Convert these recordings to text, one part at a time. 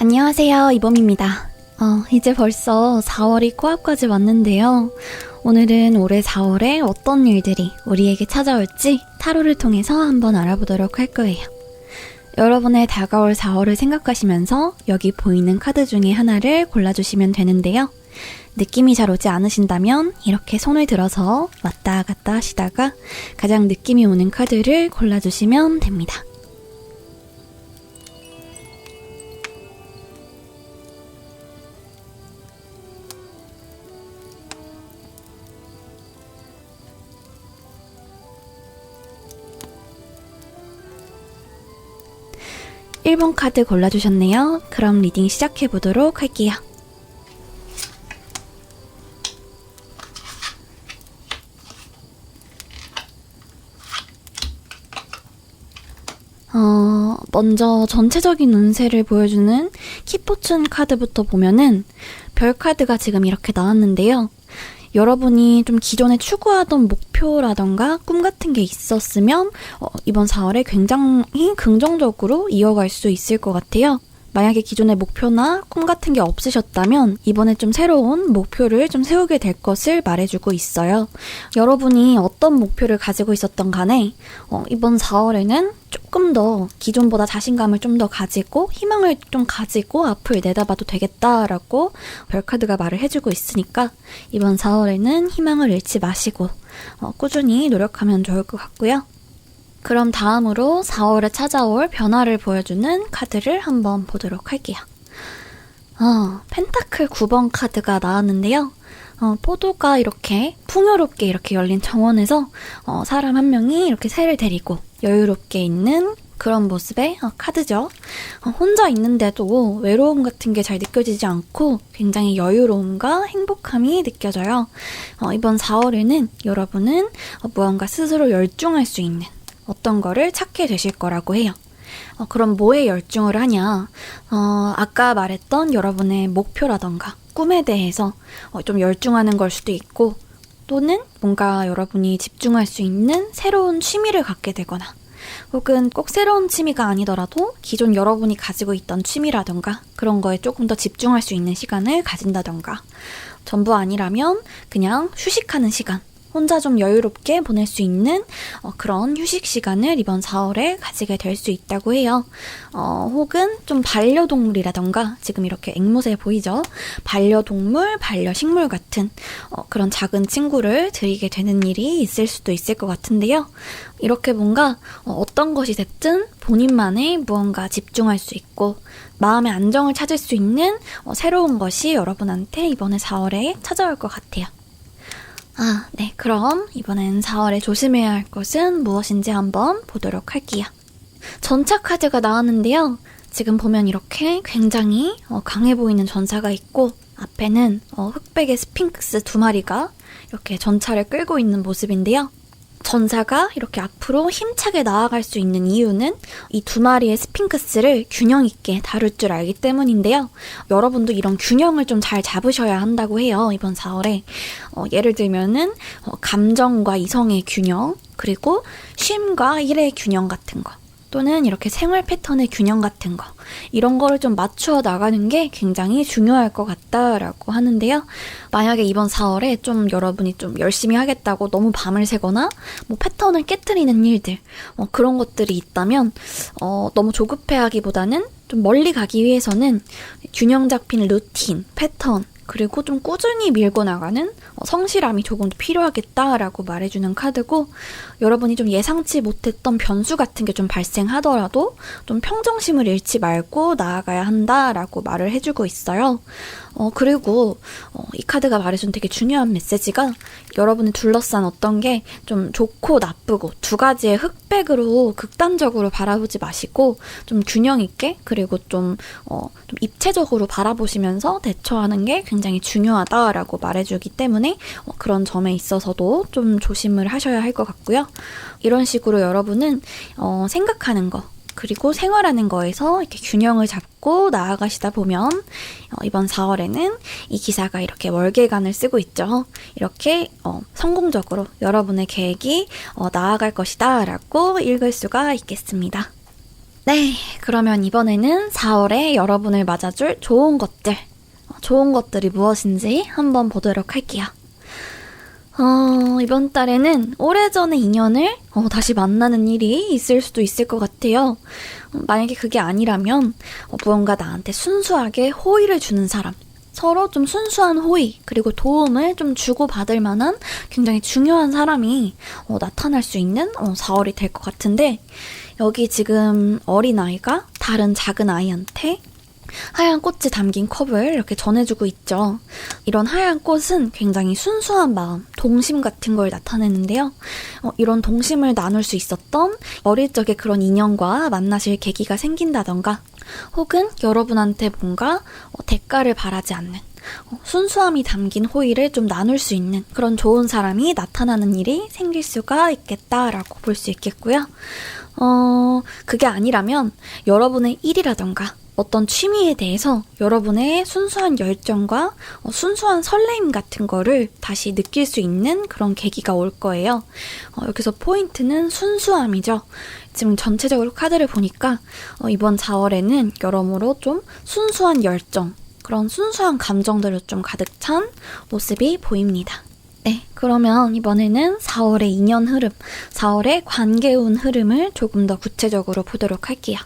안녕하세요, 이범입니다. 이제 벌써 4월이 코앞까지 왔는데요. 오늘은 올해 4월에 어떤 일들이 우리에게 찾아올지 타로를 통해서 한번 알아보도록 할 거예요. 여러분의 다가올 4월을 생각하시면서 여기 보이는 카드 중에 하나를 골라주시면 되는데요. 느낌이 잘 오지 않으신다면 이렇게 손을 들어서 왔다 갔다 하시다가 가장 느낌이 오는 카드를 골라주시면 됩니다. (1번) 카드 골라주셨네요. 그럼 리딩 시작해보도록 할게요. 먼저 전체적인 운세를 보여주는 키포춘 카드부터 보면은 별 카드가 지금 이렇게 나왔는데요. 여러분이 좀 기존에 추구하던 목표라던가 꿈 같은 게 있었으면 이번 4월에 굉장히 긍정적으로 이어갈 수 있을 것 같아요. 만약에 기존의 목표나 꿈 같은 게 없으셨다면 이번에 좀 새로운 목표를 좀 세우게 될 것을 말해주고 있어요. 여러분이 어떤 목표를 가지고 있었던 간에 이번 4월에는 조금 더 기존보다 자신감을 좀 더 가지고 희망을 좀 가지고 앞을 내다봐도 되겠다라고 별카드가 말을 해주고 있으니까 이번 4월에는 희망을 잃지 마시고 꾸준히 노력하면 좋을 것 같고요. 그럼 다음으로 4월에 찾아올 변화를 보여주는 카드를 한번 보도록 할게요. 펜타클 9번 카드가 나왔는데요. 포도가 이렇게 풍요롭게 이렇게 열린 정원에서 사람 한 명이 이렇게 새를 데리고 여유롭게 있는 그런 모습의 카드죠. 혼자 있는데도 외로움 같은 게 잘 느껴지지 않고 굉장히 여유로움과 행복함이 느껴져요. 이번 4월에는 여러분은 무언가 스스로 열중할 수 있는 어떤 거를 찾게 되실 거라고 해요. 그럼 뭐에 열중을 하냐? 아까 말했던 여러분의 목표라던가 꿈에 대해서 좀 열중하는 걸 수도 있고 또는 뭔가 여러분이 집중할 수 있는 새로운 취미를 갖게 되거나 혹은 꼭 새로운 취미가 아니더라도 기존 여러분이 가지고 있던 취미라던가 그런 거에 조금 더 집중할 수 있는 시간을 가진다던가 전부 아니라면 그냥 휴식하는 시간 혼자 좀 여유롭게 보낼 수 있는 그런 휴식 시간을 이번 4월에 가지게 될 수 있다고 해요. 혹은 좀 반려동물이라던가 지금 이렇게 앵무새 보이죠? 반려동물, 반려식물 같은 그런 작은 친구를 드리게 되는 일이 있을 수도 있을 것 같은데요. 이렇게 뭔가 어떤 것이 됐든 본인만의 무언가 집중할 수 있고 마음의 안정을 찾을 수 있는 새로운 것이 여러분한테 이번에 4월에 찾아올 것 같아요. 네. 그럼 이번엔 4월에 조심해야 할 것은 무엇인지 한번 보도록 할게요. 전차 카드가 나왔는데요. 지금 보면 이렇게 굉장히 강해 보이는 전차가 있고 앞에는 흑백의 스핑크스 2마리가 이렇게 전차를 끌고 있는 모습인데요. 전사가 이렇게 앞으로 힘차게 나아갈 수 있는 이유는 이 2마리의 스핑크스를 균형 있게 다룰 줄 알기 때문인데요. 여러분도 이런 균형을 좀 잘 잡으셔야 한다고 해요. 이번 4월에. 예를 들면은 감정과 이성의 균형, 그리고 쉼과 일의 균형 같은 거. 또는 이렇게 생활 패턴의 균형 같은 거 이런 거를 좀 맞추어 나가는 게 굉장히 중요할 것 같다라고 하는데요. 만약에 이번 4월에 좀 여러분이 좀 열심히 하겠다고 너무 밤을 새거나 뭐 패턴을 깨트리는 일들 그런 것들이 있다면 너무 조급해하기보다는 좀 멀리 가기 위해서는 균형 잡힌 루틴, 패턴 그리고 좀 꾸준히 밀고 나가는 성실함이 조금 더 필요하겠다라고 말해주는 카드고 여러분이 좀 예상치 못했던 변수 같은 게 좀 발생하더라도 좀 평정심을 잃지 말고 나아가야 한다라고 말을 해주고 있어요. 그리고 이 카드가 말해준 되게 중요한 메시지가 여러분을 둘러싼 어떤 게 좀 좋고 나쁘고 두 가지의 흑백으로 극단적으로 바라보지 마시고 좀 균형 있게 그리고 좀 입체적으로 바라보시면서 대처하는 게 굉장히 중요하다라고 말해주기 때문에 그런 점에 있어서도 좀 조심을 하셔야 할 것 같고요. 이런 식으로 여러분은 생각하는 거 그리고 생활하는 거에서 이렇게 균형을 잡고 나아가시다 보면 이번 4월에는 이 기사가 이렇게 월계관을 쓰고 있죠. 이렇게 성공적으로 여러분의 계획이 나아갈 것이다 라고 읽을 수가 있겠습니다. 네, 그러면 이번에는 4월에 여러분을 맞아줄 좋은 것들이 무엇인지 한번 보도록 할게요. 이번 달에는 오래전의 인연을 다시 만나는 일이 있을 수도 있을 것 같아요. 만약에 그게 아니라면 무언가 나한테 순수하게 호의를 주는 사람, 서로 좀 순수한 호의, 그리고 도움을 좀 주고받을 만한 굉장히 중요한 사람이 나타날 수 있는 4월이 될 것 같은데, 여기 지금 어린아이가 다른 작은 아이한테 하얀 꽃이 담긴 컵을 이렇게 전해주고 있죠. 이런 하얀 꽃은 굉장히 순수한 마음, 동심 같은 걸 나타내는데요. 이런 동심을 나눌 수 있었던 어릴 적의 그런 인연과 만나실 계기가 생긴다던가, 혹은 여러분한테 뭔가 대가를 바라지 않는 순수함이 담긴 호의를 좀 나눌 수 있는 그런 좋은 사람이 나타나는 일이 생길 수가 있겠다라고 볼 수 있겠고요. 그게 아니라면 여러분의 일이라던가 어떤 취미에 대해서 여러분의 순수한 열정과 순수한 설레임 같은 거를 다시 느낄 수 있는 그런 계기가 올 거예요. 여기서 포인트는 순수함이죠. 지금 전체적으로 카드를 보니까 이번 4월에는 여러모로 좀 순수한 열정, 그런 순수한 감정들을 좀 가득 찬 모습이 보입니다. 네, 그러면 이번에는 4월의 인연 흐름, 4월의 관계운 흐름을 조금 더 구체적으로 보도록 할게요.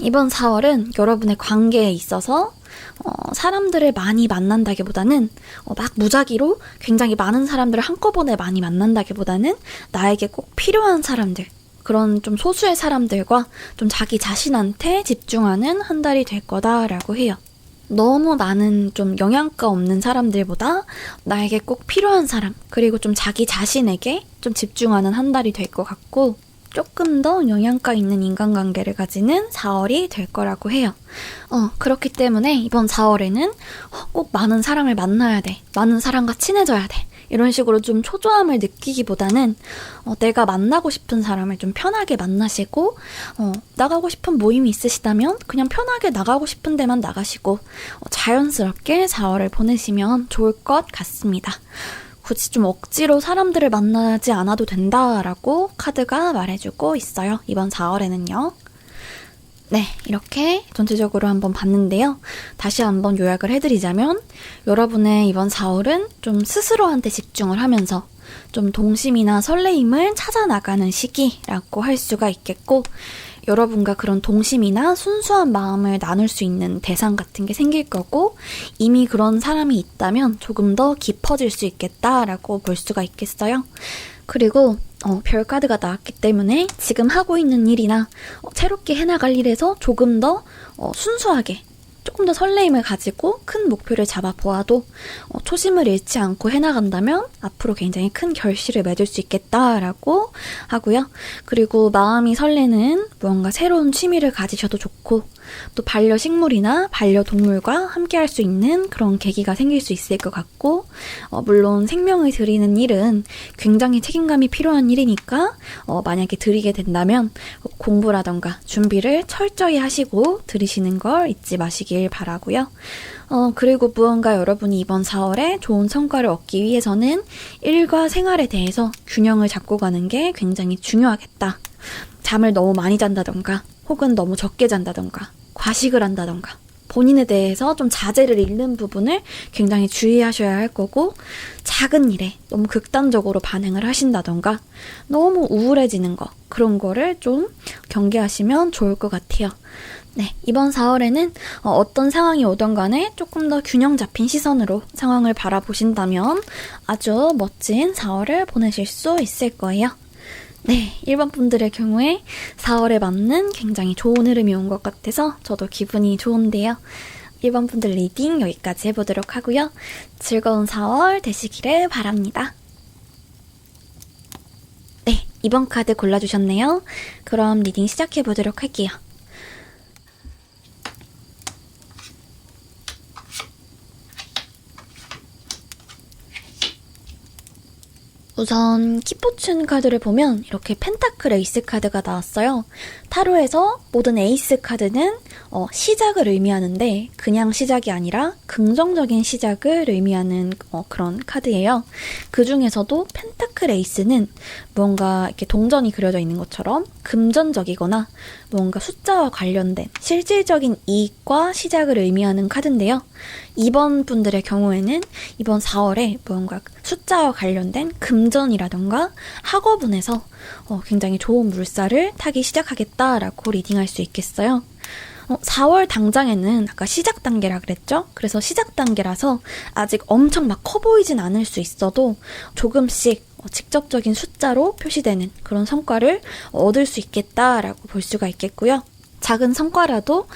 이번 4월은 여러분의 관계에 있어서 사람들을 많이 만난다기보다는 막 무작위로 굉장히 많은 사람들을 한꺼번에 많이 만난다기보다는 나에게 꼭 필요한 사람들, 그런 좀 소수의 사람들과 좀 자기 자신한테 집중하는 한 달이 될 거다라고 해요. 너무 많은 좀 영양가 없는 사람들보다 나에게 꼭 필요한 사람, 그리고 좀 자기 자신에게 좀 집중하는 한 달이 될 것 같고, 조금 더 영양가 있는 인간관계를 가지는 4월이 될 거라고 해요. 그렇기 때문에 이번 4월에는 꼭 많은 사람을 만나야 돼, 많은 사람과 친해져야 돼, 이런 식으로 좀 초조함을 느끼기보다는 내가 만나고 싶은 사람을 좀 편하게 만나시고, 나가고 싶은 모임이 있으시다면 그냥 편하게 나가고 싶은 데만 나가시고 자연스럽게 4월을 보내시면 좋을 것 같습니다. 굳이 좀 억지로 사람들을 만나지 않아도 된다라고 카드가 말해주고 있어요. 이번 4월에는요. 네, 이렇게 전체적으로 한번 봤는데요. 다시 한번 요약을 해드리자면, 여러분의 이번 4월은 좀 스스로한테 집중을 하면서 좀 동심이나 설레임을 찾아나가는 시기라고 할 수가 있겠고, 여러분과 그런 동심이나 순수한 마음을 나눌 수 있는 대상 같은 게 생길 거고, 이미 그런 사람이 있다면 조금 더 깊어질 수 있겠다라고 볼 수가 있겠어요. 그리고 별 카드가 나왔기 때문에 지금 하고 있는 일이나 새롭게 해나갈 일에서 조금 더 순수하게, 조금 더 설레임을 가지고 큰 목표를 잡아보아도 초심을 잃지 않고 해나간다면 앞으로 굉장히 큰 결실을 맺을 수 있겠다라고 하고요. 그리고 마음이 설레는 무언가 새로운 취미를 가지셔도 좋고, 또 반려식물이나 반려동물과 함께 할 수 있는 그런 계기가 생길 수 있을 것 같고, 물론 생명을 드리는 일은 굉장히 책임감이 필요한 일이니까 만약에 드리게 된다면 공부라던가 준비를 철저히 하시고 드리시는 걸 잊지 마시길 바라고요. 그리고 무언가 여러분이 이번 4월에 좋은 성과를 얻기 위해서는 일과 생활에 대해서 균형을 잡고 가는 게 굉장히 중요하겠다. 잠을 너무 많이 잔다던가, 혹은 너무 적게 잔다던가, 과식을 한다던가, 본인에 대해서 좀 자제를 잃는 부분을 굉장히 주의하셔야 할 거고, 작은 일에 너무 극단적으로 반응을 하신다던가, 너무 우울해지는 거, 그런 거를 좀 경계하시면 좋을 것 같아요. 네, 이번 4월에는 어떤 상황이 오던 간에 조금 더 균형 잡힌 시선으로 상황을 바라보신다면 아주 멋진 4월을 보내실 수 있을 거예요. 네, 1번 분들의 경우에 4월에 맞는 굉장히 좋은 흐름이 온 것 같아서 저도 기분이 좋은데요. 1번 분들 리딩 여기까지 해보도록 하고요. 즐거운 4월 되시기를 바랍니다. 네, 2번 카드 골라주셨네요. 그럼 리딩 시작해보도록 할게요. 우선 키포춘 카드를 보면 이렇게 펜타클 에이스 카드가 나왔어요. 타로에서 모든 에이스 카드는 시작을 의미하는데 그냥 시작이 아니라 긍정적인 시작을 의미하는 그런 카드예요. 그 중에서도 펜타클 에이스는 뭔가 이렇게 동전이 그려져 있는 것처럼 금전적이거나 뭔가 숫자와 관련된 실질적인 이익과 시작을 의미하는 카드인데요. 이번 분들의 경우에는 이번 4월에 뭔가 숫자와 관련된 금전이라던가 학업운에서 굉장히 좋은 물살을 타기 시작하겠다라고 리딩할 수 있겠어요. 4월 당장에는 아까 시작 단계라 그랬죠? 그래서 시작 단계라서 아직 엄청 막 커 보이진 않을 수 있어도 조금씩 직접적인 숫자로 표시되는 그런 성과를 얻을 수 있겠다라고 볼 수가 있겠고요. 작은 성과라도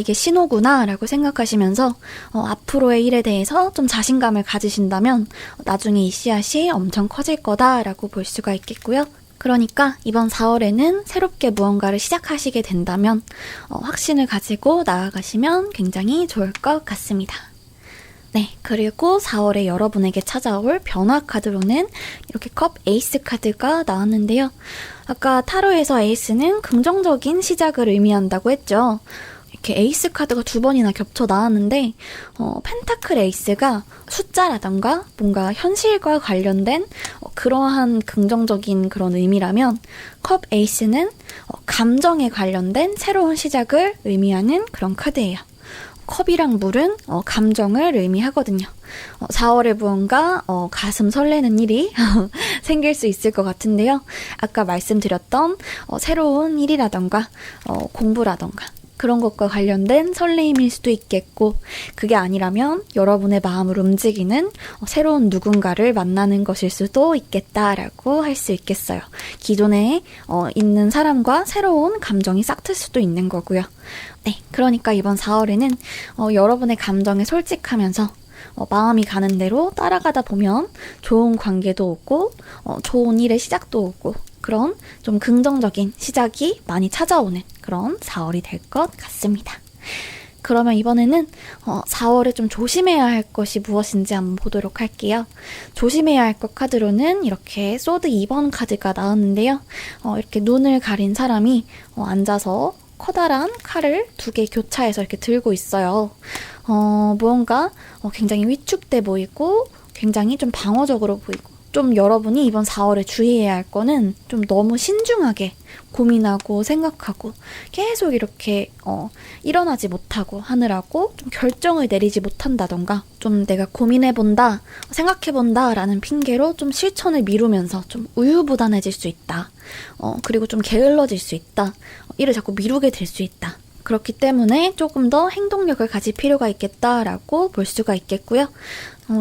이게 신호구나 라고 생각하시면서 앞으로의 일에 대해서 좀 자신감을 가지신다면 나중에 이 씨앗이 엄청 커질 거다라고 볼 수가 있겠고요. 그러니까 이번 4월에는 새롭게 무언가를 시작하시게 된다면 확신을 가지고 나아가시면 굉장히 좋을 것 같습니다. 네, 그리고 4월에 여러분에게 찾아올 변화 카드로는 이렇게 컵 에이스 카드가 나왔는데요. 아까 타로에서 에이스는 긍정적인 시작을 의미한다고 했죠. 이렇게 에이스 카드가 2번이나 겹쳐 나왔는데 펜타클 에이스가 숫자라던가 뭔가 현실과 관련된 그러한 긍정적인 그런 의미라면 컵 에이스는 감정에 관련된 새로운 시작을 의미하는 그런 카드예요. 컵이랑 물은 감정을 의미하거든요. 4월에 무언가 가슴 설레는 일이 생길 수 있을 것 같은데요. 아까 말씀드렸던 새로운 일이라던가 공부라던가 그런 것과 관련된 설레임일 수도 있겠고, 그게 아니라면 여러분의 마음을 움직이는 새로운 누군가를 만나는 것일 수도 있겠다라고 할 수 있겠어요. 기존에 있는 사람과 새로운 감정이 싹틀 수도 있는 거고요. 네, 그러니까 이번 4월에는 여러분의 감정에 솔직하면서 마음이 가는 대로 따라가다 보면 좋은 관계도 오고 좋은 일의 시작도 오고 그런 좀 긍정적인 시작이 많이 찾아오는 그런 4월이 될 것 같습니다. 그러면 이번에는 4월에 좀 조심해야 할 것이 무엇인지 한번 보도록 할게요. 조심해야 할 것 카드로는 이렇게 소드 2번 카드가 나왔는데요. 이렇게 눈을 가린 사람이 앉아서 커다란 칼을 2개 교차해서 이렇게 들고 있어요. 무언가 굉장히 위축돼 보이고 굉장히 좀 방어적으로 보이고, 좀 여러분이 이번 4월에 주의해야 할 거는 좀 너무 신중하게 고민하고 생각하고 계속 이렇게 일어나지 못하고 하느라고 좀 결정을 내리지 못한다던가, 좀 내가 고민해본다, 생각해본다 라는 핑계로 좀 실천을 미루면서 좀 우유부단해질 수 있다. 그리고 좀 게을러질 수 있다. 일을 자꾸 미루게 될 수 있다. 그렇기 때문에 조금 더 행동력을 가질 필요가 있겠다라고 볼 수가 있겠고요.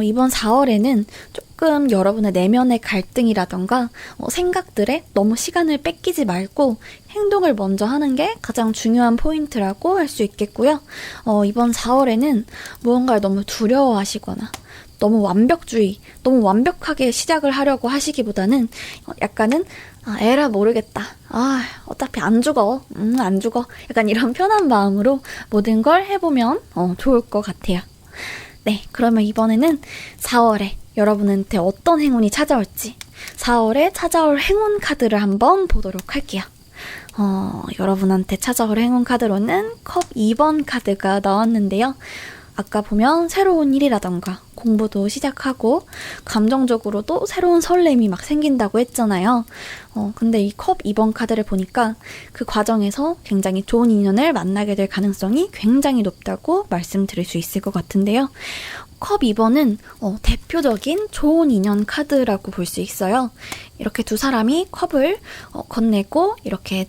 이번 4월에는 조금 여러분의 내면의 갈등이라던가 생각들에 너무 시간을 뺏기지 말고 행동을 먼저 하는 게 가장 중요한 포인트라고 할 수 있겠고요. 이번 4월에는 무언가를 너무 두려워하시거나 너무 완벽주의, 너무 완벽하게 시작을 하려고 하시기보다는 약간은 에라 모르겠다. 어차피 안 죽어. 안 죽어. 약간 이런 편한 마음으로 모든 걸 해보면 좋을 것 같아요. 네, 그러면 이번에는 4월에 여러분한테 어떤 행운이 찾아올지 4월에 찾아올 행운 카드를 한번 보도록 할게요. 여러분한테 찾아올 행운 카드로는 컵 2번 카드가 나왔는데요. 아까 보면 새로운 일이라던가 공부도 시작하고 감정적으로도 새로운 설렘이 막 생긴다고 했잖아요. 근데 이 컵 2번 카드를 보니까 그 과정에서 굉장히 좋은 인연을 만나게 될 가능성이 굉장히 높다고 말씀드릴 수 있을 것 같은데요. 컵 2번은 대표적인 좋은 인연 카드라고 볼 수 있어요. 이렇게 두 사람이 컵을 건네고 이렇게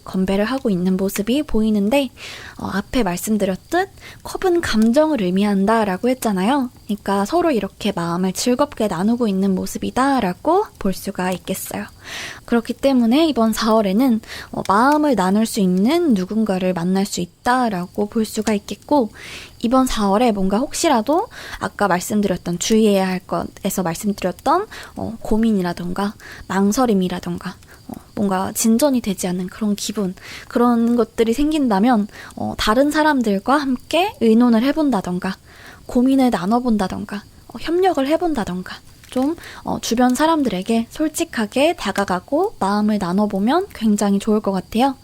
건배를 하고 있는 모습이 보이는데, 앞에 말씀드렸듯 컵은 감정을 의미한다라고 했잖아요. 그러니까 서로 이렇게 마음을 즐겁게 나누고 있는 모습이다라고 볼 수가 있겠어요. 그렇기 때문에 이번 4월에는 마음을 나눌 수 있는 누군가를 만날 수 있다라고 볼 수가 있겠고, 이번 4월에 뭔가 혹시라도 아까 말씀드렸던 주의해야 할 것에서 말씀드렸던 고민이라던가 망설임이라던가 뭔가 진전이 되지 않는 그런 기분, 그런 것들이 생긴다면 다른 사람들과 함께 의논을 해본다던가 고민을 나눠본다던가 협력을 해본다던가 좀 주변 사람들에게 솔직하게 다가가고 마음을 나눠보면 굉장히 좋을 것 같아요.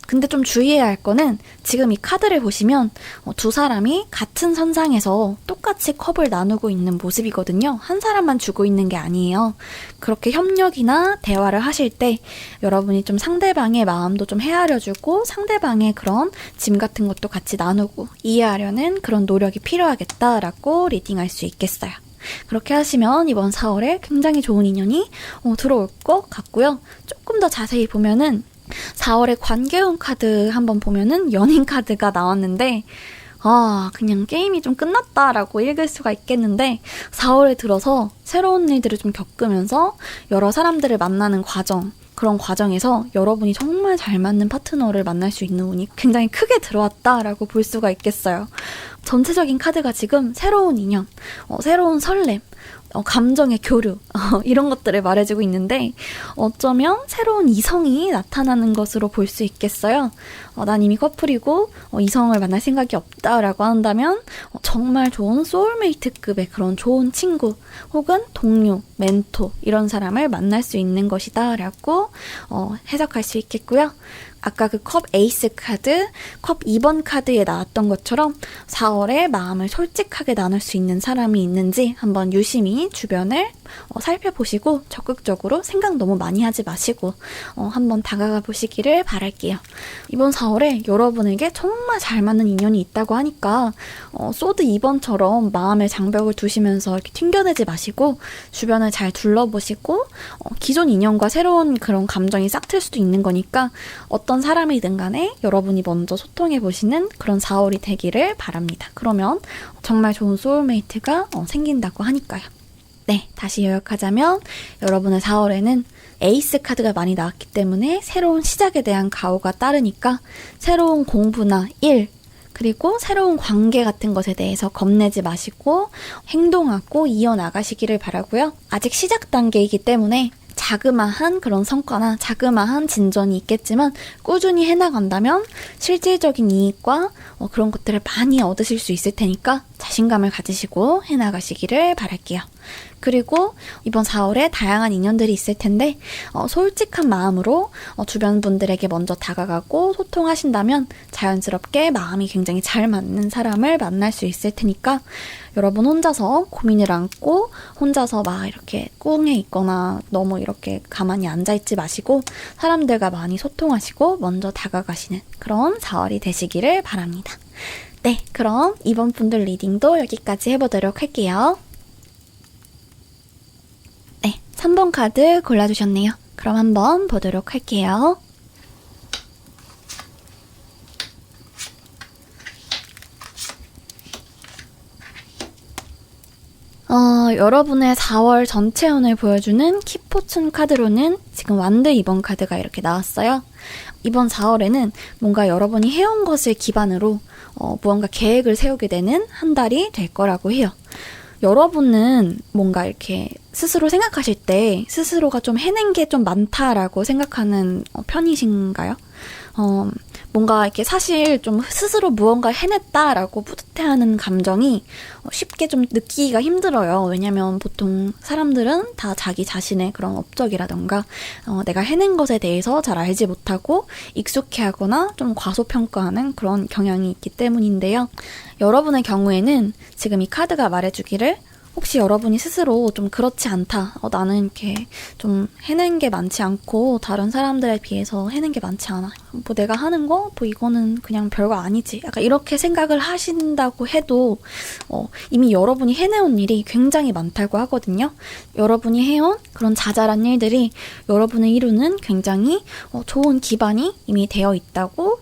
근데 좀 주의해야 할 거는 지금 이 카드를 보시면 두 사람이 같은 선상에서 똑같이 컵을 나누고 있는 모습이거든요. 한 사람만 주고 있는 게 아니에요. 그렇게 협력이나 대화를 하실 때 여러분이 좀 상대방의 마음도 좀 헤아려주고 상대방의 그런 짐 같은 것도 같이 나누고 이해하려는 그런 노력이 필요하겠다라고 리딩할 수 있겠어요. 그렇게 하시면 이번 4월에 굉장히 좋은 인연이 들어올 것 같고요. 조금 더 자세히 보면은 4월에 관계운 카드 한번 보면은 연인 카드가 나왔는데 그냥 게임이 좀 끝났다라고 읽을 수가 있겠는데 4월에 들어서 새로운 일들을 좀 겪으면서 여러 사람들을 만나는 과정, 그런 과정에서 여러분이 정말 잘 맞는 파트너를 만날 수 있는 운이 굉장히 크게 들어왔다라고 볼 수가 있겠어요. 전체적인 카드가 지금 새로운 인연, 새로운 설렘, 감정의 교류 이런 것들을 말해주고 있는데 어쩌면 새로운 이성이 나타나는 것으로 볼 수 있겠어요. 난 이미 커플이고 이성을 만날 생각이 없다라고 한다면 정말 좋은 소울메이트급의 그런 좋은 친구 혹은 동료, 멘토 이런 사람을 만날 수 있는 것이다 라고 해석할 수 있겠고요. 아까 그 컵 에이스 카드, 컵 2번 카드에 나왔던 것처럼 4월에 마음을 솔직하게 나눌 수 있는 사람이 있는지 한번 유심히 주변을 살펴보시고 적극적으로 생각 너무 많이 하지 마시고 한번 다가가 보시기를 바랄게요. 이번 4월에 여러분에게 정말 잘 맞는 인연이 있다고 하니까 소드 2번처럼 마음의 장벽을 두시면서 이렇게 튕겨내지 마시고 주변을 잘 둘러보시고 기존 인연과 새로운 그런 감정이 싹틀 수도 있는 거니까 어떤 사람이든 간에 여러분이 먼저 소통해보시는 그런 4월이 되기를 바랍니다. 그러면 정말 좋은 소울메이트가 생긴다고 하니까요. 네, 다시 요약하자면 여러분의 4월에는 에이스 카드가 많이 나왔기 때문에 새로운 시작에 대한 가오가 따르니까 새로운 공부나 일, 그리고 새로운 관계 같은 것에 대해서 겁내지 마시고 행동하고 이어나가시기를 바라고요. 아직 시작 단계이기 때문에 자그마한 그런 성과나 자그마한 진전이 있겠지만 꾸준히 해나간다면 실질적인 이익과 그런 것들을 많이 얻으실 수 있을 테니까 자신감을 가지시고 해나가시기를 바랄게요. 그리고 이번 4월에 다양한 인연들이 있을 텐데 솔직한 마음으로 주변 분들에게 먼저 다가가고 소통하신다면 자연스럽게 마음이 굉장히 잘 맞는 사람을 만날 수 있을 테니까 여러분 혼자서 고민을 안고 혼자서 막 이렇게 꿍해 있거나 너무 이렇게 가만히 앉아있지 마시고 사람들과 많이 소통하시고 먼저 다가가시는 그런 4월이 되시기를 바랍니다. 네, 그럼 이번 분들 리딩도 여기까지 해보도록 할게요. 네, 3번 카드 골라주셨네요. 그럼 한번 보도록 할게요. 여러분의 4월 전체 운을 보여주는 키포춘 카드로는 지금 완드 2번 카드가 이렇게 나왔어요. 이번 4월에는 뭔가 여러분이 해온 것을 기반으로 무언가 계획을 세우게 되는 한 달이 될 거라고 해요. 여러분은 뭔가 이렇게 스스로 생각하실 때 스스로가 좀 해낸 게 좀 많다라고 생각하는 편이신가요? 뭔가 이렇게 사실 좀 스스로 무언가 해냈다라고 뿌듯해하는 감정이 쉽게 좀 느끼기가 힘들어요. 왜냐면 보통 사람들은 다 자기 자신의 그런 업적이라던가 내가 해낸 것에 대해서 잘 알지 못하고 익숙해하거나 좀 과소평가하는 그런 경향이 있기 때문인데요. 여러분의 경우에는 지금 이 카드가 말해주기를 혹시 여러분이 스스로 좀 그렇지 않다. 나는 이렇게 좀 해낸 게 많지 않고 다른 사람들에 비해서 해낸 게 많지 않아. 뭐 내가 하는 거? 뭐 이거는 그냥 별거 아니지. 약간 이렇게 생각을 하신다고 해도 이미 여러분이 해내온 일이 굉장히 많다고 하거든요. 여러분이 해온 그런 자잘한 일들이 여러분을 이루는 굉장히 좋은 기반이 이미 되어 있다고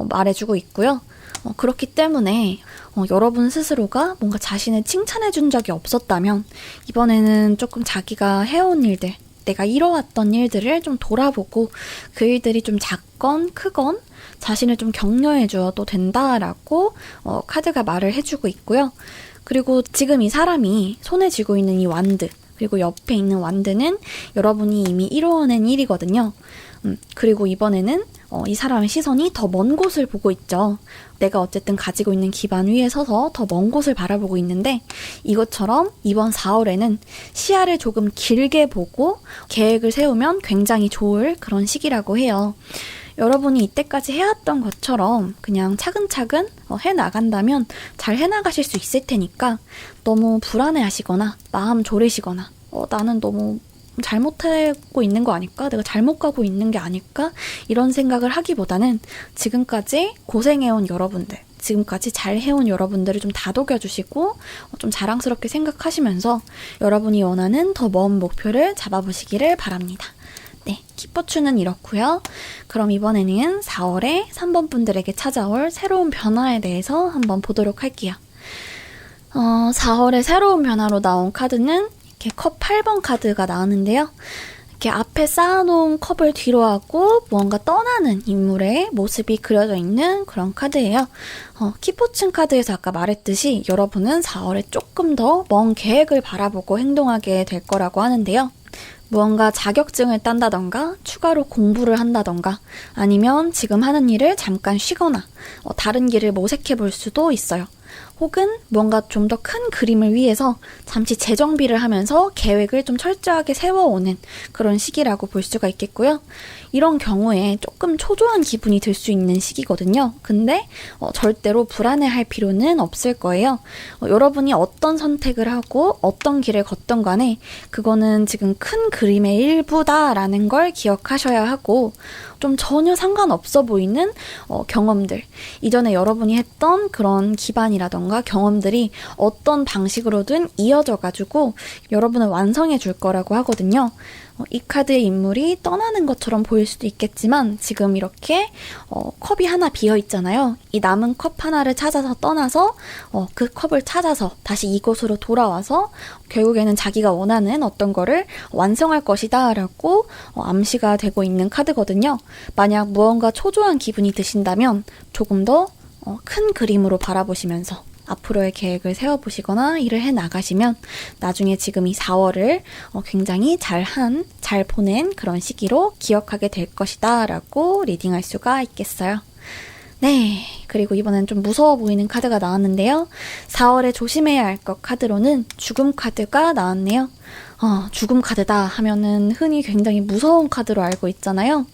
말해주고 있고요. 그렇기 때문에 여러분 스스로가 뭔가 자신을 칭찬해준 적이 없었다면 이번에는 조금 자기가 해온 일들, 내가 이뤄왔던 일들을 좀 돌아보고 그 일들이 좀 작건 크건 자신을 좀 격려해 주어도 된다라고 카드가 말을 해주고 있고요. 그리고 지금 이 사람이 손에 쥐고 있는 이 완드, 그리고 옆에 있는 완드는 여러분이 이미 이뤄낸 일이거든요. 그리고 이번에는 이 사람의 시선이 더 먼 곳을 보고 있죠. 내가 어쨌든 가지고 있는 기반 위에 서서 더 먼 곳을 바라보고 있는데 이것처럼 이번 4월에는 시야를 조금 길게 보고 계획을 세우면 굉장히 좋을 그런 시기라고 해요. 여러분이 이때까지 해왔던 것처럼 그냥 차근차근 해나간다면 잘 해나가실 수 있을 테니까 너무 불안해하시거나 마음 졸이시거나 나는 너무 잘못하고 있는 거 아닐까? 내가 잘못 가고 있는 게 아닐까? 이런 생각을 하기보다는 지금까지 고생해온 여러분들, 지금까지 잘 해온 여러분들을 좀 다독여주시고 좀 자랑스럽게 생각하시면서 여러분이 원하는 더 먼 목표를 잡아보시기를 바랍니다. 네, 키포추는 이렇고요. 그럼 이번에는 4월에 3번 분들에게 찾아올 새로운 변화에 대해서 한번 보도록 할게요. 4월에 새로운 변화로 나온 카드는 이렇게 컵 8번 카드가 나왔는데요. 이렇게 앞에 쌓아놓은 컵을 뒤로 하고 무언가 떠나는 인물의 모습이 그려져 있는 그런 카드예요. 키포춘 카드에서 아까 말했듯이 여러분은 4월에 조금 더 먼 계획을 바라보고 행동하게 될 거라고 하는데요. 무언가 자격증을 딴다던가 추가로 공부를 한다던가 아니면 지금 하는 일을 잠깐 쉬거나 다른 길을 모색해 볼 수도 있어요. 혹은 뭔가 좀 더 큰 그림을 위해서 잠시 재정비를 하면서 계획을 좀 철저하게 세워오는 그런 시기라고 볼 수가 있겠고요. 이런 경우에 조금 초조한 기분이 들 수 있는 시기거든요. 근데 절대로 불안해할 필요는 없을 거예요. 여러분이 어떤 선택을 하고 어떤 길을 걷던 간에 그거는 지금 큰 그림의 일부다라는 걸 기억하셔야 하고 좀 전혀 상관없어 보이는 경험들, 이전에 여러분이 했던 그런 기반이라던가 경험들이 어떤 방식으로든 이어져가지고 여러분을 완성해 줄 거라고 하거든요. 이 카드의 인물이 떠나는 것처럼 보일 수도 있겠지만 지금 이렇게 컵이 하나 비어 있잖아요. 이 남은 컵 하나를 찾아서 떠나서 그 컵을 찾아서 다시 이곳으로 돌아와서 결국에는 자기가 원하는 어떤 거를 완성할 것이다 라고 암시가 되고 있는 카드거든요. 만약 무언가 초조한 기분이 드신다면 조금 더 큰 그림으로 바라보시면서 앞으로의 계획을 세워보시거나 일을 해나가시면 나중에 지금 이 4월을 굉장히 잘 보낸 그런 시기로 기억하게 될 것이다 라고 리딩할 수가 있겠어요. 네, 그리고 이번엔 좀 무서워 보이는 카드가 나왔는데요. 4월에 조심해야 할 것 카드로는 죽음 카드가 나왔네요. 죽음 카드다 하면은 흔히 굉장히 무서운 카드로 알고 있잖아요.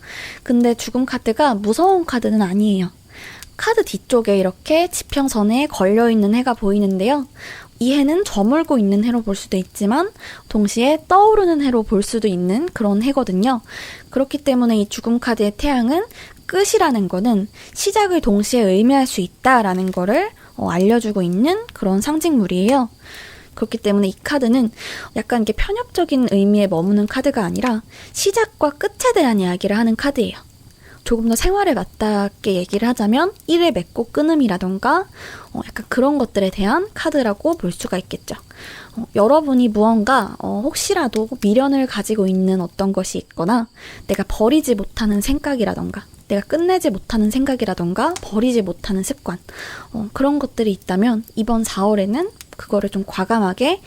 근데 죽음 카드가 무서운 카드는 아니에요. 카드 뒤쪽에 이렇게 지평선에 걸려있는 해가 보이는데요. 이 해는 저물고 있는 해로 볼 수도 있지만 동시에 떠오르는 해로 볼 수도 있는 그런 해거든요. 그렇기 때문에 이 죽음 카드의 태양은 끝이라는 거는 시작을 동시에 의미할 수 있다라는 거를 알려주고 있는 그런 상징물이에요. 그렇기 때문에 이 카드는 약간 이렇게 편협적인 의미에 머무는 카드가 아니라 시작과 끝에 대한 이야기를 하는 카드예요. 조금 더 생활에 맞닿게 얘기를 하자면 일을 맺고 끊음이라던가 약간 그런 것들에 대한 카드라고 볼 수가 있겠죠. 여러분이 무언가 혹시라도 미련을 가지고 있는 어떤 것이 있거나 내가 버리지 못하는 생각이라던가 내가 끝내지 못하는 생각이라던가 버리지 못하는 습관 그런 것들이 있다면 이번 4월에는 그거를 좀 과감하게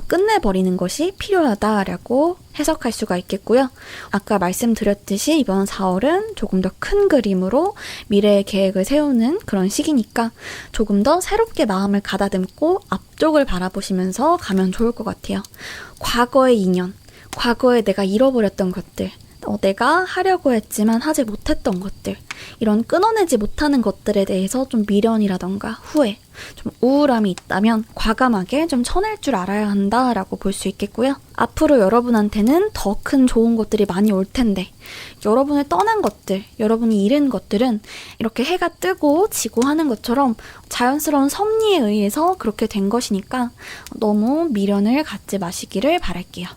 끝내버리는 것이 필요하다라고 해석할 수가 있겠고요. 아까 말씀드렸듯이 이번 4월은 조금 더 큰 그림으로 미래의 계획을 세우는 그런 시기니까 조금 더 새롭게 마음을 가다듬고 앞쪽을 바라보시면서 가면 좋을 것 같아요. 과거의 인연, 과거에 내가 잃어버렸던 것들, 내가 하려고 했지만 하지 못했던 것들, 이런 끊어내지 못하는 것들에 대해서 좀 미련이라던가 후회, 좀 우울함이 있다면 과감하게 좀 쳐낼 줄 알아야 한다라고 볼 수 있겠고요. 앞으로 여러분한테는 더 큰 좋은 것들이 많이 올 텐데 여러분을 떠난 것들, 여러분이 잃은 것들은 이렇게 해가 뜨고 지고 하는 것처럼 자연스러운 섭리에 의해서 그렇게 된 것이니까 너무 미련을 갖지 마시기를 바랄게요.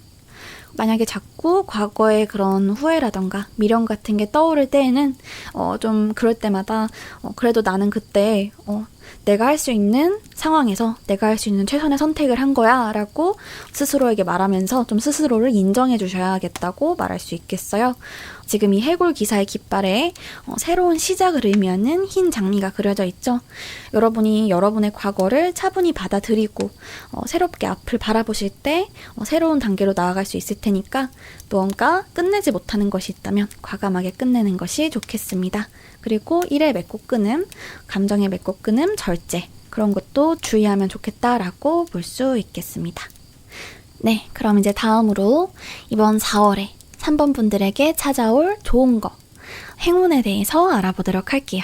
만약에 자꾸 과거의 그런 후회라던가 미련 같은 게 떠오를 때에는 좀 그럴 때마다 그래도 나는 그때 내가 할 수 있는 상황에서 내가 할 수 있는 최선의 선택을 한 거야 라고 스스로에게 말하면서 좀 스스로를 인정해 주셔야겠다고 말할 수 있겠어요. 지금 이 해골 기사의 깃발에 새로운 시작을 의미하는 흰 장미가 그려져 있죠. 여러분이 여러분의 과거를 차분히 받아들이고 새롭게 앞을 바라보실 때 새로운 단계로 나아갈 수 있을 테니까 무언가 끝내지 못하는 것이 있다면 과감하게 끝내는 것이 좋겠습니다. 그리고 일에 맺고 끊음, 감정에 맺고 끊음, 절제 그런 것도 주의하면 좋겠다라고 볼 수 있겠습니다. 네, 그럼 이제 다음으로 이번 4월에 3번 분들에게 찾아올 좋은 거, 행운에 대해서 알아보도록 할게요.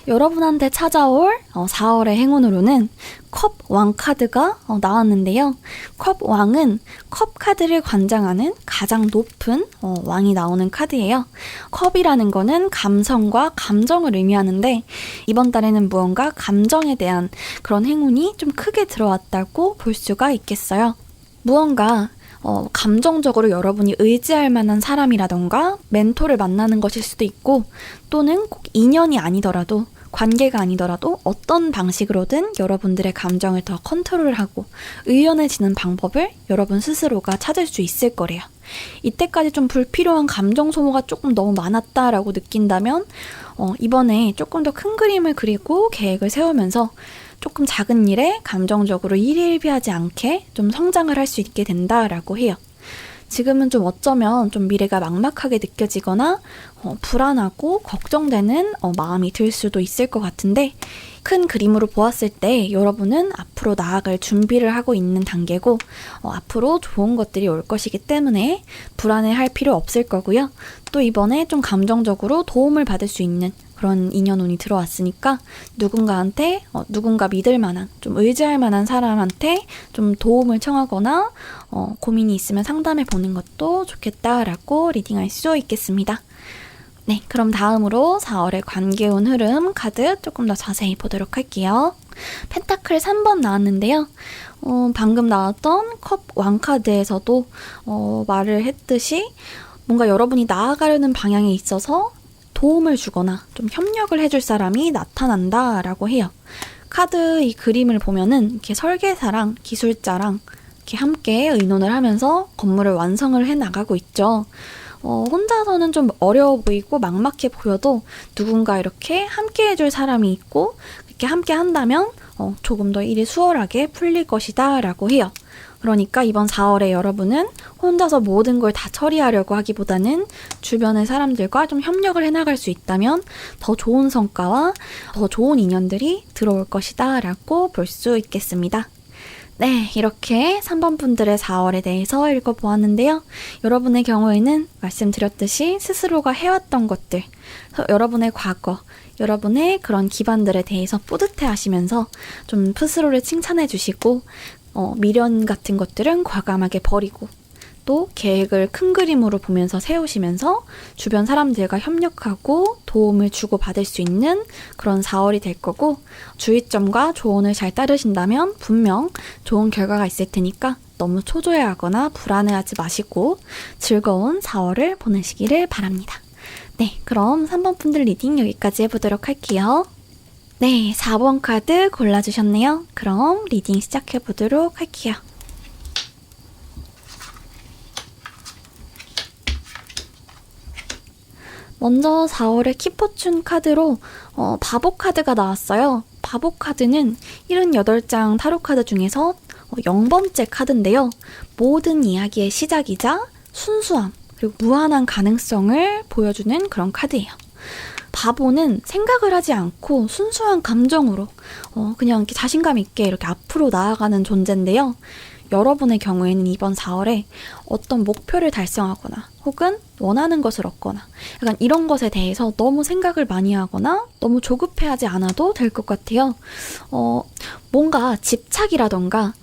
여러분한테 찾아올 4월의 행운으로는 컵 왕 카드가 나왔는데요. 컵 왕은 컵 카드를 관장하는 가장 높은 왕이 나오는 카드예요. 컵이라는 거는 감성과 감정을 의미하는데 이번 달에는 무언가 감정에 대한 그런 행운이 좀 크게 들어왔다고 볼 수가 있겠어요. 무언가 감정적으로 여러분이 의지할 만한 사람이라던가 멘토를 만나는 것일 수도 있고 또는 꼭 인연이 아니더라도 관계가 아니더라도 어떤 방식으로든 여러분들의 감정을 더 컨트롤을 하고 의연해지는 방법을 여러분 스스로가 찾을 수 있을 거래요. 이때까지 좀 불필요한 감정 소모가 조금 너무 많았다라고 느낀다면 이번에 조금 더 큰 그림을 그리고 계획을 세우면서 조금 작은 일에 감정적으로 일희일비하지 않게 좀 성장을 할 수 있게 된다라고 해요. 지금은 좀 어쩌면 좀 미래가 막막하게 느껴지거나 불안하고 걱정되는 마음이 들 수도 있을 것 같은데 큰 그림으로 보았을 때 여러분은 앞으로 나아갈 준비를 하고 있는 단계고 앞으로 좋은 것들이 올 것이기 때문에 불안해할 필요 없을 거고요. 또 이번에 좀 감정적으로 도움을 받을 수 있는 그런 인연운이 들어왔으니까 누군가한테 누군가 믿을 만한 좀 의지할 만한 사람한테 좀 도움을 청하거나 고민이 있으면 상담해 보는 것도 좋겠다라고 리딩할 수 있겠습니다. 네, 그럼 다음으로 4월의 관계운 흐름 카드 조금 더 자세히 보도록 할게요. 펜타클 3번 나왔는데요. 방금 나왔던 컵 왕카드에서도 말을 했듯이 뭔가 여러분이 나아가려는 방향에 있어서 도움을 주거나 좀 협력을 해줄 사람이 나타난다라고 해요. 카드 이 그림을 보면은 이렇게 설계사랑 기술자랑 이렇게 함께 의논을 하면서 건물을 완성을 해 나가고 있죠. 혼자서는 좀 어려워 보이고 막막해 보여도 누군가 이렇게 함께 해줄 사람이 있고 이렇게 함께 한다면 조금 더 일이 수월하게 풀릴 것이다 라고 해요. 그러니까 이번 4월에 여러분은 혼자서 모든 걸 다 처리하려고 하기보다는 주변의 사람들과 좀 협력을 해나갈 수 있다면 더 좋은 성과와 더 좋은 인연들이 들어올 것이다 라고 볼 수 있겠습니다. 네, 이렇게 3번 분들의 4월에 대해서 읽어보았는데요. 여러분의 경우에는 말씀드렸듯이 스스로가 해왔던 것들, 여러분의 과거, 여러분의 그런 기반들에 대해서 뿌듯해 하시면서 좀 스스로를 칭찬해 주시고 미련 같은 것들은 과감하게 버리고 또 계획을 큰 그림으로 보면서 세우시면서 주변 사람들과 협력하고 도움을 주고받을 수 있는 그런 4월이 될 거고 주의점과 조언을 잘 따르신다면 분명 좋은 결과가 있을 테니까 너무 초조해하거나 불안해하지 마시고 즐거운 4월을 보내시기를 바랍니다. 네, 그럼 3번 분들 리딩 여기까지 해보도록 할게요. 네, 4번 카드 골라주셨네요. 그럼 리딩 시작해보도록 할게요. 먼저 4월의 키포춘 카드로 바보 카드가 나왔어요. 바보 카드는 78장 타로 카드 중에서 0번째 카드인데요. 모든 이야기의 시작이자 순수함 그리고 무한한 가능성을 보여주는 그런 카드예요. 바보는 생각을 하지 않고 순수한 감정으로 그냥 이렇게 자신감 있게 이렇게 앞으로 나아가는 존재인데요. 여러분의 경우에는 이번 4월에 어떤 목표를 달성하거나 혹은 원하는 것을 얻거나 약간 이런 것에 대해서 너무 생각을 많이 하거나 너무 조급해하지 않아도 될 것 같아요. 뭔가 집착이라던가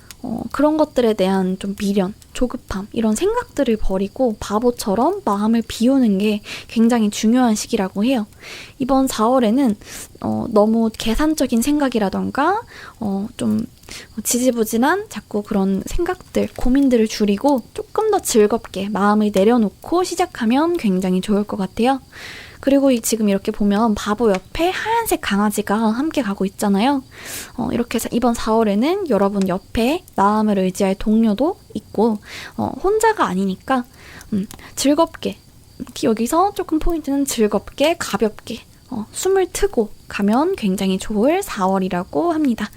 그런 것들에 대한 좀 미련, 조급함 이런 생각들을 버리고 바보처럼 마음을 비우는 게 굉장히 중요한 시기라고 해요. 이번 4월에는 너무 계산적인 생각이라던가 좀 지지부진한 자꾸 그런 생각들, 고민들을 줄이고 조금 더 즐겁게 마음을 내려놓고 시작하면 굉장히 좋을 것 같아요. 그리고 지금 이렇게 보면 바보 옆에 하얀색 강아지가 함께 가고 있잖아요. 이렇게 해서 이번 4월에는 여러분 옆에 마음을 의지할 동료도 있고 혼자가 아니니까 즐겁게 여기서 조금 포인트는 즐겁게 가볍게 숨을 트고 가면 굉장히 좋을 4월이라고 합니다.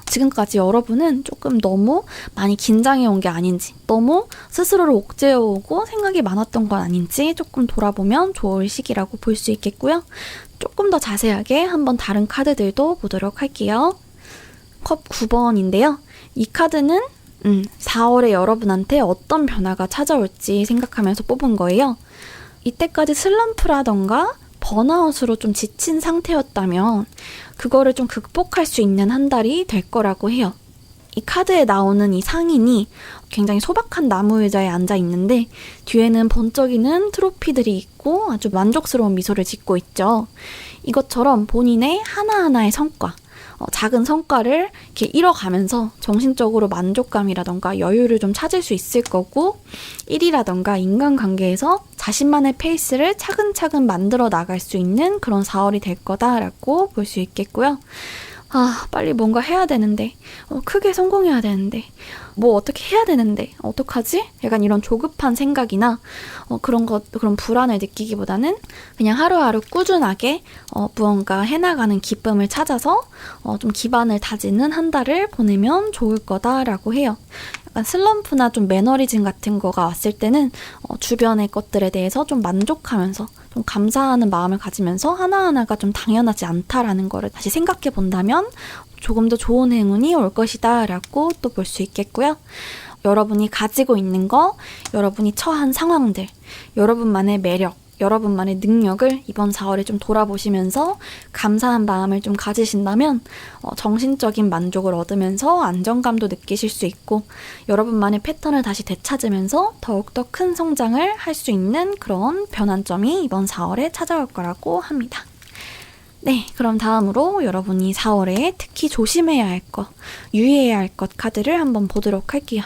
지금까지 여러분은 조금 너무 많이 긴장해온 게 아닌지 너무 스스로를 옥죄어오고 생각이 많았던 건 아닌지 조금 돌아보면 좋을 시기라고 볼 수 있겠고요. 조금 더 자세하게 한번 다른 카드들도 보도록 할게요. 컵 9번인데요. 이 카드는 4월에 여러분한테 어떤 변화가 찾아올지 생각하면서 뽑은 거예요. 이때까지 슬럼프라던가 번아웃으로 좀 지친 상태였다면 그거를 좀 극복할 수 있는 한 달이 될 거라고 해요. 이 카드에 나오는 이 상인이 굉장히 소박한 나무 의자에 앉아 있는데 뒤에는 번쩍이는 트로피들이 있고 아주 만족스러운 미소를 짓고 있죠. 이것처럼 본인의 하나하나의 성과, 작은 성과를 이렇게 이뤄가면서 정신적으로 만족감이라던가 여유를 좀 찾을 수 있을 거고, 일이라던가 인간관계에서 자신만의 페이스를 차근차근 만들어 나갈 수 있는 그런 4월이 될 거다라고 볼 수 있겠고요. 빨리 뭔가 해야 되는데, 크게 성공해야 되는데, 뭐 어떻게 해야 되는데, 어떡하지? 약간 이런 조급한 생각이나, 그런 불안을 느끼기보다는 그냥 하루하루 꾸준하게, 무언가 해나가는 기쁨을 찾아서, 좀 기반을 다지는 한 달을 보내면 좋을 거다라고 해요. 약간 슬럼프나 좀 매너리즘 같은 거가 왔을 때는, 주변의 것들에 대해서 좀 만족하면서, 좀 감사하는 마음을 가지면서 하나하나가 좀 당연하지 않다라는 거를 다시 생각해 본다면 조금 더 좋은 행운이 올 것이다 라고 또 볼 수 있겠고요. 여러분이 가지고 있는 거, 여러분이 처한 상황들, 여러분만의 매력, 여러분만의 능력을 이번 4월에 좀 돌아보시면서 감사한 마음을 좀 가지신다면 정신적인 만족을 얻으면서 안정감도 느끼실 수 있고 여러분만의 패턴을 다시 되찾으면서 더욱더 큰 성장을 할 수 있는 그런 변환점이 이번 4월에 찾아올 거라고 합니다. 네, 그럼 다음으로 여러분이 4월에 특히 조심해야 할 것, 유의해야 할 것 카드를 한번 보도록 할게요.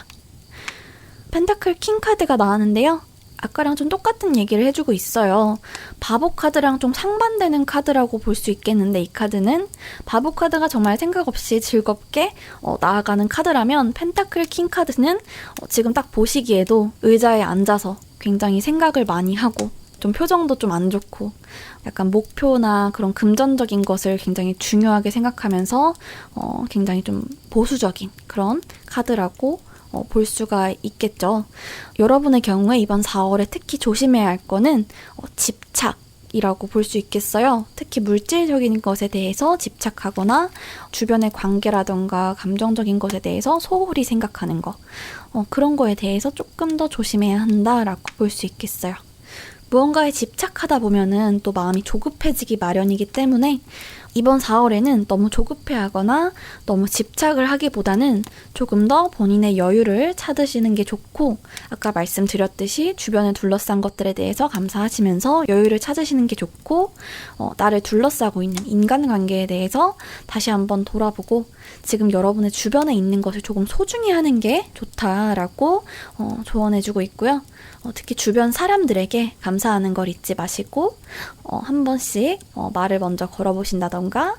펜타클 킹 카드가 나왔는데요. 아까랑 좀 똑같은 얘기를 해주고 있어요. 바보 카드랑 좀 상반되는 카드라고 볼 수 있겠는데 이 카드는 바보 카드가 정말 생각 없이 즐겁게 나아가는 카드라면 펜타클 킹 카드는 지금 딱 보시기에도 의자에 앉아서 굉장히 생각을 많이 하고 좀 표정도 좀 안 좋고 약간 목표나 그런 금전적인 것을 굉장히 중요하게 생각하면서 굉장히 좀 보수적인 그런 카드라고 볼 수가 있겠죠. 여러분의 경우에 이번 4월에 특히 조심해야 할 거는 집착이라고 볼 수 있겠어요. 특히 물질적인 것에 대해서 집착하거나 주변의 관계라던가 감정적인 것에 대해서 소홀히 생각하는 거, 그런 거에 대해서 조금 더 조심해야 한다라고 볼 수 있겠어요. 무언가에 집착하다 보면은 또 마음이 조급해지기 마련이기 때문에 이번 4월에는 너무 조급해하거나 너무 집착을 하기보다는 조금 더 본인의 여유를 찾으시는 게 좋고 아까 말씀드렸듯이 주변에 둘러싼 것들에 대해서 감사하시면서 여유를 찾으시는 게 좋고 나를 둘러싸고 있는 인간관계에 대해서 다시 한번 돌아보고 지금 여러분의 주변에 있는 것을 조금 소중히 하는 게 좋다라고 조언해주고 있고요. 특히 주변 사람들에게 감사하는 걸 잊지 마시고 한 번씩 말을 먼저 걸어보신다던가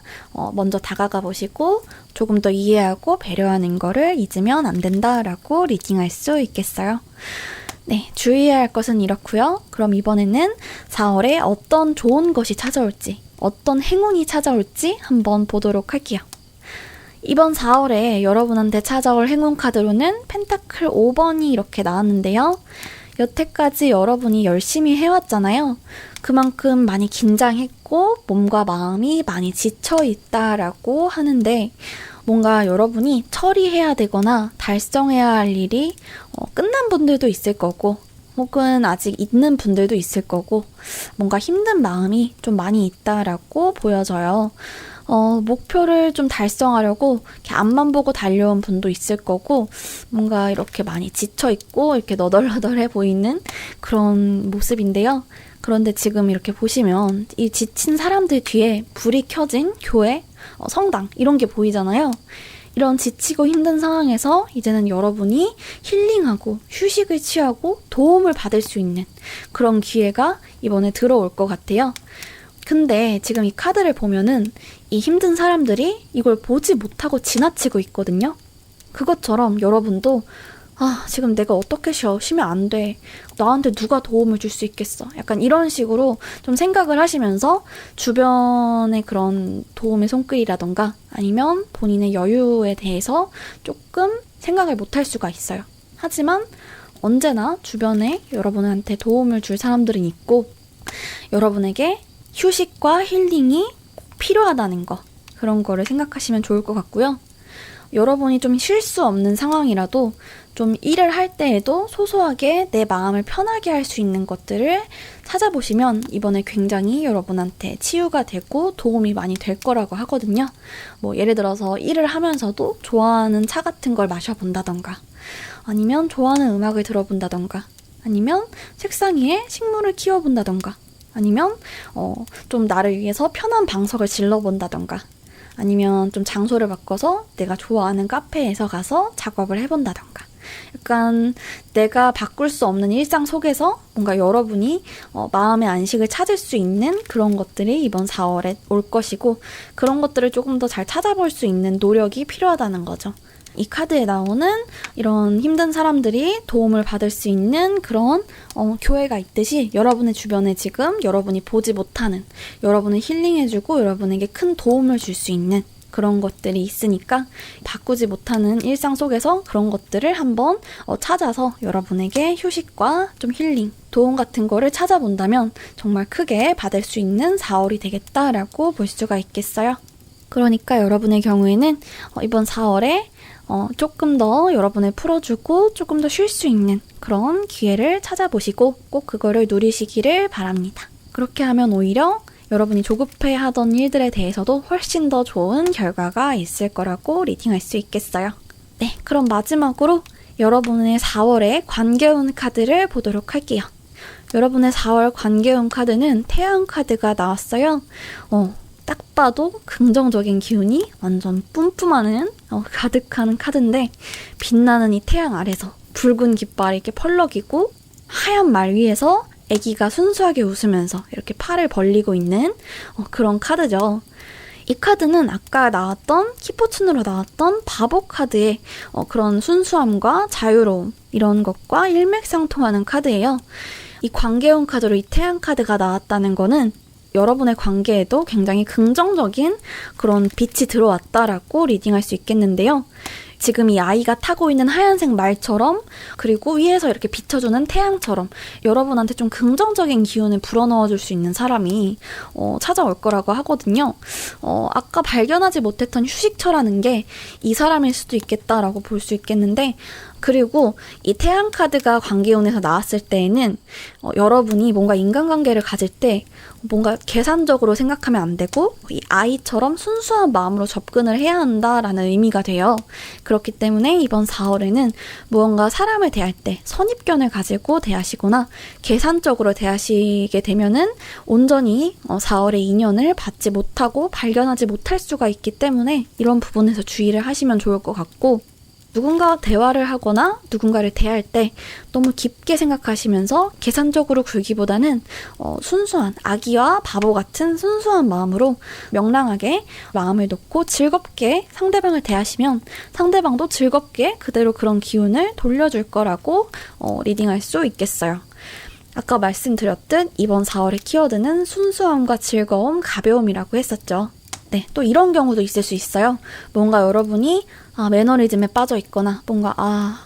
먼저 다가가 보시고 조금 더 이해하고 배려하는 거를 잊으면 안 된다라고 리딩할 수 있겠어요. 네, 주의해야 할 것은 이렇고요. 그럼 이번에는 4월에 어떤 좋은 것이 찾아올지, 어떤 행운이 찾아올지 한번 보도록 할게요. 이번 4월에 여러분한테 찾아올 행운 카드로는 펜타클 5번이 이렇게 나왔는데요. 여태까지 여러분이 열심히 해왔잖아요. 그만큼 많이 긴장했고 몸과 마음이 많이 지쳐있다라고 하는데 뭔가 여러분이 처리해야 되거나 달성해야 할 일이 끝난 분들도 있을 거고 혹은 아직 있는 분들도 있을 거고 뭔가 힘든 마음이 좀 많이 있다라고 보여져요. 목표를 좀 달성하려고 이렇게 앞만 보고 달려온 분도 있을 거고 뭔가 이렇게 많이 지쳐있고 이렇게 너덜너덜해 보이는 그런 모습인데요. 그런데 지금 이렇게 보시면 이 지친 사람들 뒤에 불이 켜진 교회, 성당 이런 게 보이잖아요. 이런 지치고 힘든 상황에서 이제는 여러분이 힐링하고 휴식을 취하고 도움을 받을 수 있는 그런 기회가 이번에 들어올 것 같아요. 근데 지금 이 카드를 보면은 이 힘든 사람들이 이걸 보지 못하고 지나치고 있거든요. 그것처럼 여러분도 지금 내가 어떻게 쉬면 안 돼. 나한테 누가 도움을 줄 수 있겠어. 약간 이런 식으로 좀 생각을 하시면서 주변의 그런 도움의 손길이라던가 아니면 본인의 여유에 대해서 조금 생각을 못할 수가 있어요. 하지만 언제나 주변에 여러분한테 도움을 줄 사람들은 있고 여러분에게 휴식과 힐링이 꼭 필요하다는 거 그런 거를 생각하시면 좋을 것 같고요. 여러분이 좀 쉴 수 없는 상황이라도 좀 일을 할 때에도 소소하게 내 마음을 편하게 할 수 있는 것들을 찾아보시면 이번에 굉장히 여러분한테 치유가 되고 도움이 많이 될 거라고 하거든요. 뭐 예를 들어서 일을 하면서도 좋아하는 차 같은 걸 마셔본다던가, 아니면 좋아하는 음악을 들어본다던가, 아니면 책상 위에 식물을 키워본다던가, 아니면 좀 나를 위해서 편한 방석을 질러본다던가, 아니면 좀 장소를 바꿔서 내가 좋아하는 카페에서 가서 작업을 해본다던가, 약간 내가 바꿀 수 없는 일상 속에서 뭔가 여러분이 마음의 안식을 찾을 수 있는 그런 것들이 이번 4월에 올 것이고, 그런 것들을 조금 더 잘 찾아볼 수 있는 노력이 필요하다는 거죠. 이 카드에 나오는 이런 힘든 사람들이 도움을 받을 수 있는 그런 교회가 있듯이 여러분의 주변에 지금 여러분이 보지 못하는, 여러분을 힐링해주고 여러분에게 큰 도움을 줄 수 있는 그런 것들이 있으니까 바꾸지 못하는 일상 속에서 그런 것들을 한번 찾아서 여러분에게 휴식과 좀 힐링, 도움 같은 거를 찾아본다면 정말 크게 받을 수 있는 4월이 되겠다라고 볼 수가 있겠어요. 그러니까 여러분의 경우에는 이번 4월에 조금 더 여러분을 풀어주고 조금 더 쉴 수 있는 그런 기회를 찾아보시고 꼭 그거를 누리시기를 바랍니다. 그렇게 하면 오히려 여러분이 조급해하던 일들에 대해서도 훨씬 더 좋은 결과가 있을 거라고 리딩할 수 있겠어요. 네, 그럼 마지막으로 여러분의 4월의 관계운 카드를 보도록 할게요. 여러분의 4월 관계운 카드는 태양 카드가 나왔어요. 딱 봐도 긍정적인 기운이 완전 뿜뿜하는 가득한 카드인데, 빛나는 이 태양 아래서 붉은 깃발이 이렇게 펄럭이고 하얀 말 위에서 아기가 순수하게 웃으면서 이렇게 팔을 벌리고 있는 그런 카드죠. 이 카드는 아까 나왔던 키포춘으로 나왔던 바보 카드의 그런 순수함과 자유로움, 이런 것과 일맥상통하는 카드예요. 이 관계운 카드로 이 태양 카드가 나왔다는 거는 여러분의 관계에도 굉장히 긍정적인 그런 빛이 들어왔다라고 리딩할 수 있겠는데요. 지금 이 아이가 타고 있는 하얀색 말처럼, 그리고 위에서 이렇게 비춰주는 태양처럼 여러분한테 좀 긍정적인 기운을 불어넣어줄 수 있는 사람이 찾아올 거라고 하거든요. 아까 발견하지 못했던 휴식처라는 게 이 사람일 수도 있겠다라고 볼 수 있겠는데, 그리고 이 태양 카드가 관계운에서 나왔을 때에는 여러분이 뭔가 인간관계를 가질 때 뭔가 계산적으로 생각하면 안 되고 이 아이처럼 순수한 마음으로 접근을 해야 한다라는 의미가 돼요. 그렇기 때문에 이번 4월에는 무언가 사람을 대할 때 선입견을 가지고 대하시거나 계산적으로 대하시게 되면은 온전히 4월의 인연을 받지 못하고 발견하지 못할 수가 있기 때문에 이런 부분에서 주의를 하시면 좋을 것 같고, 누군가와 대화를 하거나 누군가를 대할 때 너무 깊게 생각하시면서 계산적으로 굴기보다는 순수한 아기와 바보 같은 순수한 마음으로 명랑하게 마음을 놓고 즐겁게 상대방을 대하시면 상대방도 즐겁게 그대로 그런 기운을 돌려줄 거라고 리딩할 수 있겠어요. 아까 말씀드렸듯 이번 4월의 키워드는 순수함과 즐거움, 가벼움이라고 했었죠. 네, 또 이런 경우도 있을 수 있어요. 뭔가 여러분이 매너리즘에 빠져 있거나 뭔가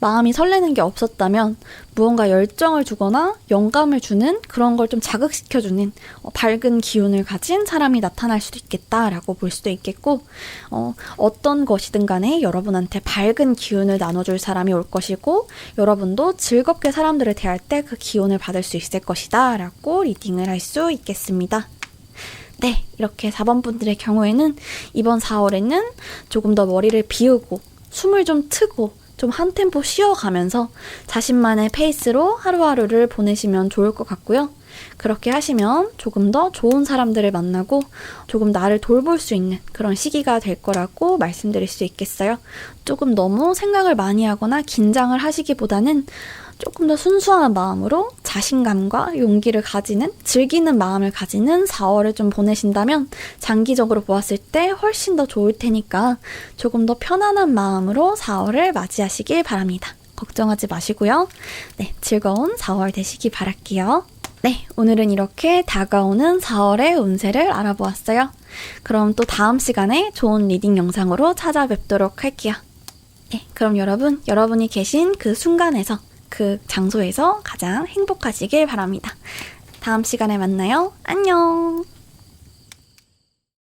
마음이 설레는 게 없었다면 무언가 열정을 주거나 영감을 주는 그런 걸 좀 자극시켜주는 밝은 기운을 가진 사람이 나타날 수도 있겠다라고 볼 수도 있겠고, 어떤 것이든 간에 여러분한테 밝은 기운을 나눠줄 사람이 올 것이고, 여러분도 즐겁게 사람들을 대할 때 그 기운을 받을 수 있을 것이다 라고 리딩을 할 수 있겠습니다. 네, 이렇게 4번 분들의 경우에는 이번 4월에는 조금 더 머리를 비우고 숨을 좀 트고 좀 한 템포 쉬어가면서 자신만의 페이스로 하루하루를 보내시면 좋을 것 같고요. 그렇게 하시면 조금 더 좋은 사람들을 만나고 조금 나를 돌볼 수 있는 그런 시기가 될 거라고 말씀드릴 수 있겠어요. 조금 너무 생각을 많이 하거나 긴장을 하시기보다는 조금 더 순수한 마음으로 자신감과 용기를 가지는, 즐기는 마음을 가지는 4월을 좀 보내신다면 장기적으로 보았을 때 훨씬 더 좋을 테니까 조금 더 편안한 마음으로 4월을 맞이하시길 바랍니다. 걱정하지 마시고요. 네, 즐거운 4월 되시기 바랄게요. 네, 오늘은 이렇게 다가오는 4월의 운세를 알아보았어요. 그럼 또 다음 시간에 좋은 리딩 영상으로 찾아뵙도록 할게요. 네, 그럼 여러분이 계신 그 순간에서, 그 장소에서 가장 행복하시길 바랍니다. 다음 시간에 만나요. 안녕!